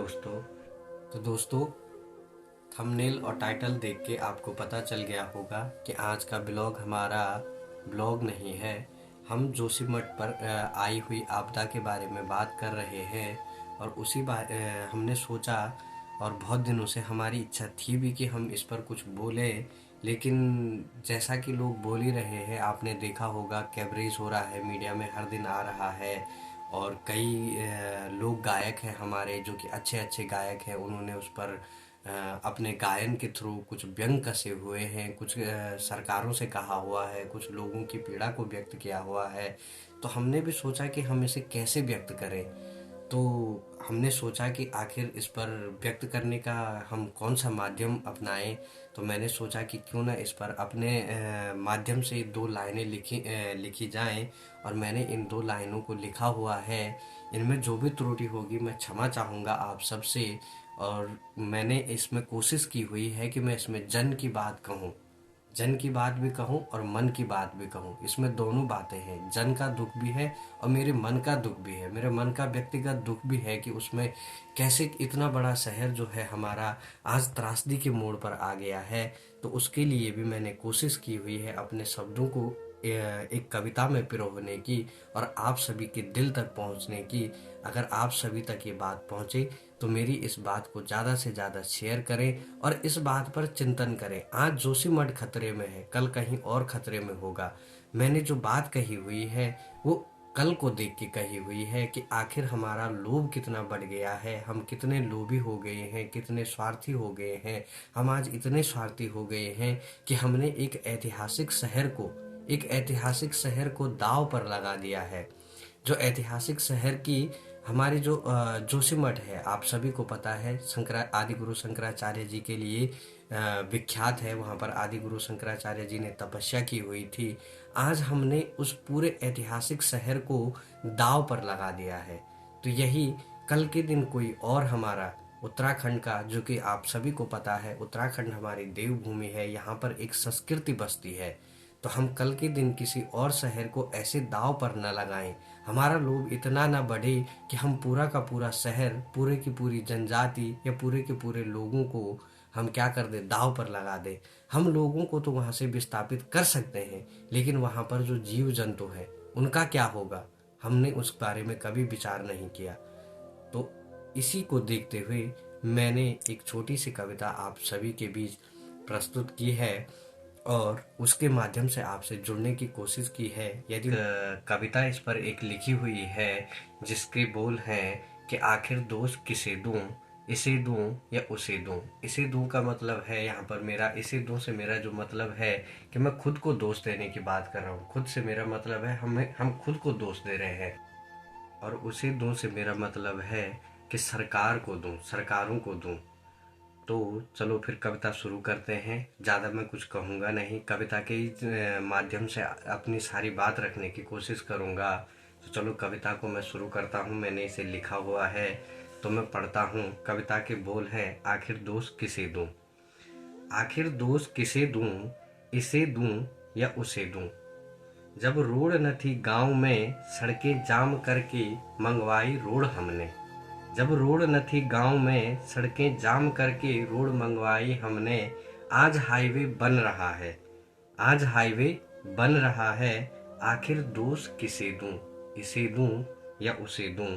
दोस्तों। तो दोस्तों, थंबनेल और टाइटल देख के आपको पता चल गया होगा कि आज का ब्लॉग हमारा ब्लॉग नहीं है। हम जोशीमठ पर आई हुई आपदा के बारे में बात कर रहे हैं और हमने सोचा और बहुत दिनों से हमारी इच्छा थी भी कि हम इस पर कुछ बोले, लेकिन जैसा कि लोग बोल ही रहे हैं, आपने देखा होगा कवरेज हो रहा है, मीडिया में हर दिन आ रहा है और कई लोग गायक हैं हमारे जो कि अच्छे अच्छे गायक हैं, उन्होंने उस पर अपने गायन के थ्रू कुछ व्यंग कसे हुए हैं, कुछ सरकारों से कहा हुआ है, कुछ लोगों की पीड़ा को व्यक्त किया हुआ है। तो हमने भी सोचा कि हम इसे कैसे व्यक्त करें। तो हमने सोचा कि आखिर इस पर व्यक्त करने का हम कौन सा माध्यम अपनाएं। तो मैंने सोचा कि क्यों ना इस पर अपने माध्यम से दो लाइनें लिखी जाएं और मैंने इन दो लाइनों को लिखा हुआ है। इनमें जो भी त्रुटि होगी मैं क्षमा चाहूँगा आप सबसे। और मैंने इसमें कोशिश की हुई है कि मैं इसमें जन की बात कहूँ, जन की बात भी कहूँ और मन की बात भी कहूँ। इसमें दोनों बातें हैं, जन का दुख भी है और मेरे मन का दुख भी है। मेरे मन का व्यक्तिगत दुख भी है कि उसमें कैसे इतना बड़ा शहर जो है हमारा आज त्रासदी के मोड़ पर आ गया है। तो उसके लिए भी मैंने कोशिश की हुई है अपने शब्दों को एक कविता में पिरोने की और आप सभी के दिल तक पहुंचने की। अगर आप सभी तक ये बात पहुंचे तो मेरी इस बात को ज़्यादा से ज़्यादा शेयर करें और इस बात पर चिंतन करें। आज जोशीमठ खतरे में है, कल कहीं और खतरे में होगा। मैंने जो बात कही हुई है वो कल को देख के कही हुई है कि आखिर हमारा लोभ कितना बढ़ गया है, हम कितने लोभी हो गए हैं, कितने स्वार्थी हो गए हैं। हम आज इतने स्वार्थी हो गए हैं कि हमने एक ऐतिहासिक शहर को दांव पर लगा दिया है। जो ऐतिहासिक शहर की हमारी जो जोशीमठ है, आप सभी को पता है, आदि गुरु शंकराचार्य जी के लिए विख्यात है। वहाँ पर आदि गुरु शंकराचार्य जी ने तपस्या की हुई थी। आज हमने उस पूरे ऐतिहासिक शहर को दांव पर लगा दिया है। तो यही कल के दिन कोई और हमारा उत्तराखंड का, जो कि आप सभी को पता है उत्तराखंड हमारी देवभूमि है, यहाँ पर एक संस्कृति बसती है। तो हम कल के दिन किसी और शहर को ऐसे दांव पर न लगाएं, हमारा लोभ इतना न बढ़े कि हम पूरा का पूरा शहर, पूरे की पूरी जनजाति या पूरे के पूरे लोगों को हम क्या कर दे, दांव पर लगा दे। हम लोगों को तो वहां से विस्थापित कर सकते हैं, लेकिन वहां पर जो जीव जंतु है उनका क्या होगा, हमने उस बारे में कभी विचार नहीं किया। तो इसी को देखते हुए मैंने एक छोटी सी कविता आप सभी के बीच प्रस्तुत की है और उसके माध्यम से आपसे जुड़ने की कोशिश की है। यदि कविता इस पर एक लिखी हुई है जिसके बोल हैं कि आखिर दोष किसे दूं, इसे दूं या उसे दूं। इसे दूं का मतलब है यहाँ पर मेरा, इसे दूं से मेरा जो मतलब है कि मैं खुद को दोष देने की बात कर रहा हूँ। खुद से मेरा मतलब है हम खुद को दोष दे रहे हैं। और उसे दूं से मेरा मतलब है कि सरकार को दूं, सरकारों को दूं। तो चलो फिर कविता शुरू करते हैं। ज़्यादा मैं कुछ कहूँगा नहीं, कविता के ही माध्यम से अपनी सारी बात रखने की कोशिश करूँगा। तो चलो कविता को मैं शुरू करता हूँ। मैंने इसे लिखा हुआ है तो मैं पढ़ता हूँ। कविता के बोल हैं, आखिर दोष किसे दूँ। आखिर दोष किसे दूँ, इसे दूँ या उसे दूँ। जब रोड न थी गाँव में, सड़कें जाम करके मंगवाई रोड हमने। जब रोड न थी गांव में, सड़कें जाम करके रोड मंगवाई हमने। आज हाईवे बन रहा है, आज हाईवे बन रहा है। आखिर दोष किसे दूं, इसे दूं या उसे दूं।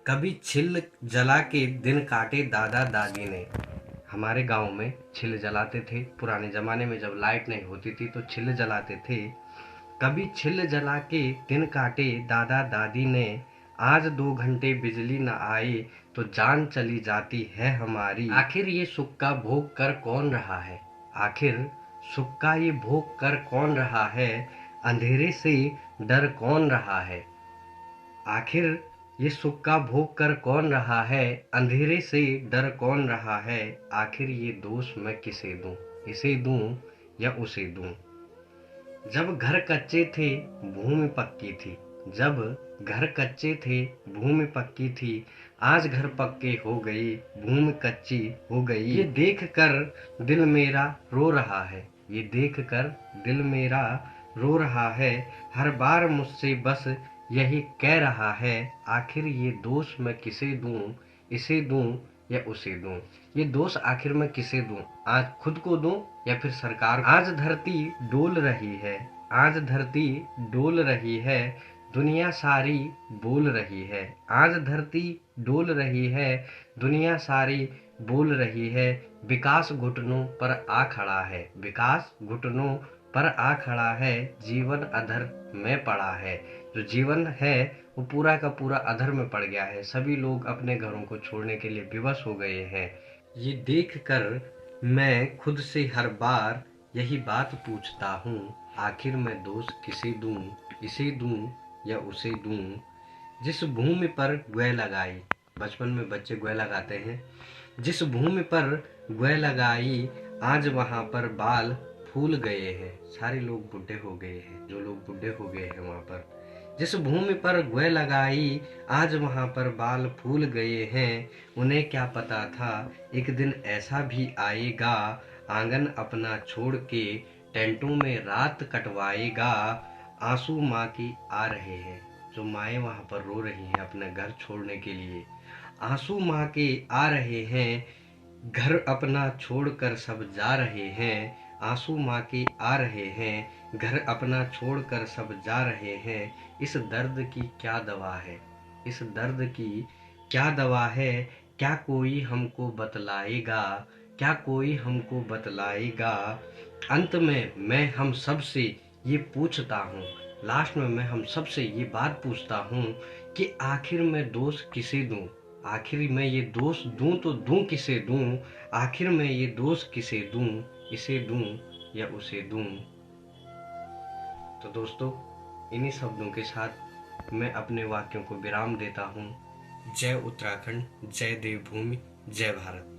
कभी छिल जला के दिन काटे दादा दादी ने। हमारे गांव में छिल जलाते थे पुराने जमाने में, जब लाइट नहीं होती थी तो छिल जलाते थे। कभी छिल जला के दिन काटे दादा दादी ने। आज 2 घंटे बिजली न आए तो जान चली जाती है हमारी। आखिर ये सुख का भोग कर कौन रहा है, आखिर सुख का ये भोग कर कौन रहा है। अंधेरे से डर कौन रहा है, आखिर ये सुख का भोग कर कौन रहा है। अंधेरे से डर कौन रहा है। आखिर ये दोष मैं किसे दूं, इसे दूं या उसे दूं। जब घर कच्चे थे भूमि पक्की थी। जब घर कच्चे थे भूमि पक्की थी। आज घर पक्के हो गए, भूमि कच्ची हो गई। ये देख कर दिल मेरा रो रहा है, ये देख कर दिल मेरा रो रहा है। हर बार मुझसे बस यही कह रहा है। आखिर ये दोष मैं किसे दूं, इसे दूं या उसे दूं? ये दोष आखिर मैं किसे दूं? आज खुद को दूं या फिर सरकार को? आज धरती डोल रही है, आज धरती डोल रही है, दुनिया सारी बोल रही है। आज धरती डोल रही है, दुनिया सारी बोल रही है। विकास घुटनों पर आ खड़ा है, विकास घुटनों पर आ खड़ा है, जीवन अधर में पड़ा है। जो जीवन है वो पूरा का पूरा अधर में पड़ गया है। सभी लोग अपने घरों को छोड़ने के लिए विवश हो गए हैं। ये देखकर मैं खुद से हर बार यही बात पूछता हूँ, आखिर मैं दोष किसे दूं? इसे दूं या उसे दूं? जिस भूमि पर ग्वै लगाई, बचपन में बच्चे ग्वै लगाते हैं, जिस भूमि पर ग्वै लगाई, आज वहां पर बाल फूल गए हैं। सारे लोग बुढ़े हो गए हैं, जो लोग बुढ़े हो गए हैं वहां पर। जिस भूमि पर ग्वै लगाई, आज वहां पर बाल फूल गए हैं। उन्हें क्या पता था एक दिन ऐसा भी आएगा, आंगन अपना छोड़ के टेंटों में रात कटवाएगा। आंसू माँ की आ रहे हैं, जो माएँ वहां पर रो रही हैं अपने घर छोड़ने के लिए। आंसू माँ के आ रहे हैं, घर अपना छोड़कर सब जा रहे हैं। आंसू माँ के आ रहे हैं, घर अपना छोड़कर सब जा रहे हैं। इस दर्द की क्या दवा है? इस दर्द की क्या दवा है? क्या कोई हमको बतलाएगा? क्या कोई हमको बतलाएगा? अंत में मैं हम सब से ये पूछता हूँ, लास्ट में मैं हम सब से ये बात पूछता हूँ कि आखिर मैं दोष किसे दूं? आखिर मैं ये दोष दूं तो दूं किसे दूं? आखिर मैं ये दोष किसे दूं? इसे दूं या उसे दूं? तो दोस्तों, इन्हीं शब्दों के साथ मैं अपने वाक्यों को विराम देता हूँ। जय उत्तराखंड, जय देवभूमि, जय भारत।